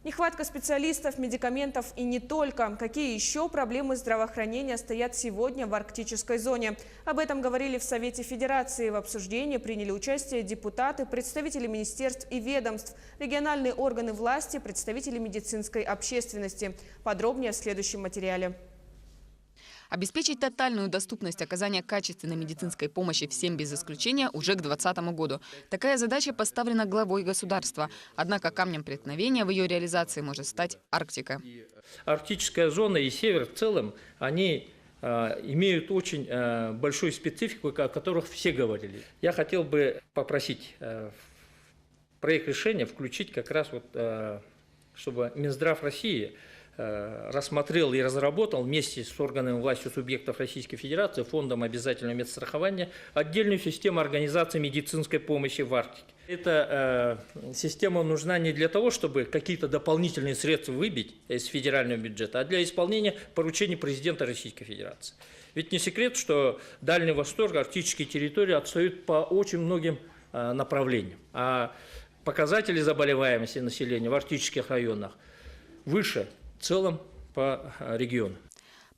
Нехватка специалистов, медикаментов и не только. Какие еще проблемы здравоохранения стоят сегодня в арктической зоне? Об этом говорили в Совете Федерации. В обсуждении приняли участие депутаты, представители министерств и ведомств, региональные органы власти, представители медицинской общественности. Подробнее в следующем материале. Обеспечить тотальную доступность оказания качественной медицинской помощи всем без исключения уже к 2020 году. Такая задача поставлена главой государства. Однако камнем преткновения в ее реализации может стать Арктика. Арктическая зона и север в целом, они имеют очень большую специфику, о которых все говорили. Я хотел бы попросить в проект решения включить как раз чтобы Минздрав России рассмотрел и разработал вместе с органами власти субъектов Российской Федерации, Фондом обязательного медстрахования, отдельную систему организации медицинской помощи в Арктике. Эта система нужна не для того, чтобы какие-то дополнительные средства выбить из федерального бюджета, а для исполнения поручений президента Российской Федерации. Ведь не секрет, что Дальний Восток, арктические территории отстают по очень многим направлениям. А показатели заболеваемости населения в арктических районах выше в целом по региону.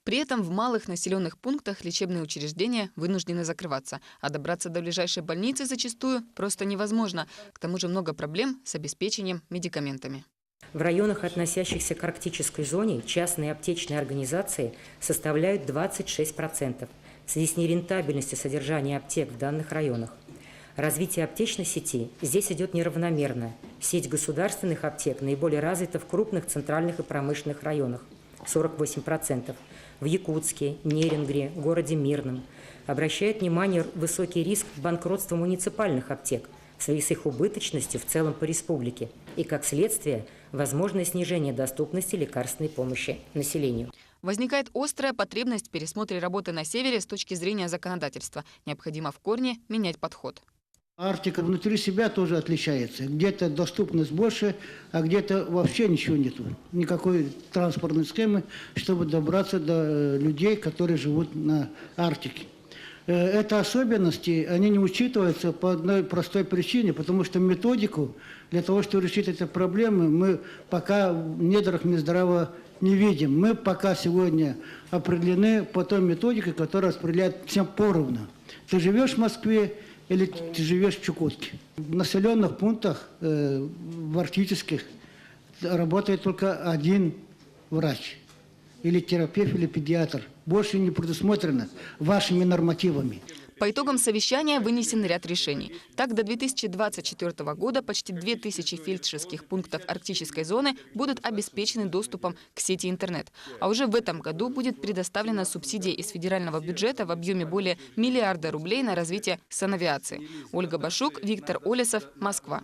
При этом в малых населенных пунктах лечебные учреждения вынуждены закрываться, а добраться до ближайшей больницы зачастую просто невозможно. К тому же много проблем с обеспечением медикаментами. В районах, относящихся к арктической зоне, частные аптечные организации составляют 26%. В связи с нерентабельностью содержания аптек в данных районах. Развитие аптечной сети здесь идет неравномерно. Сеть государственных аптек наиболее развита в крупных центральных и промышленных районах – 48%. В Якутске, Нерюнгри, городе Мирном. Обращает внимание высокий риск банкротства муниципальных аптек в связи с их убыточностью в целом по республике. И, как следствие, возможное снижение доступности лекарственной помощи населению. Возникает острая потребность в пересмотре работы на севере с точки зрения законодательства. Необходимо в корне менять подход. Арктика внутри себя тоже отличается. Где-то доступность больше, а где-то вообще ничего нету. Никакой транспортной схемы, чтобы добраться до людей, которые живут на Арктике. Это особенности, они не учитываются по одной простой причине, потому что методику для того, чтобы решить эти проблемы, мы пока в недрах Минздрава не видим. Мы пока сегодня определены по той методике, которая распределяет всем поровну. Ты живешь в Москве или ты живешь в Чукотке. В населенных пунктах, в арктических, работает только один врач. Или терапевт, или педиатр. Больше не предусмотрено вашими нормативами. По итогам совещания вынесен ряд решений. Так, до 2024 года почти 2000 фельдшерских пунктов арктической зоны будут обеспечены доступом к сети интернет. А уже в этом году будет предоставлена субсидия из федерального бюджета в объеме более миллиарда рублей на развитие санавиации. Ольга Башук, Виктор Олесов, Москва.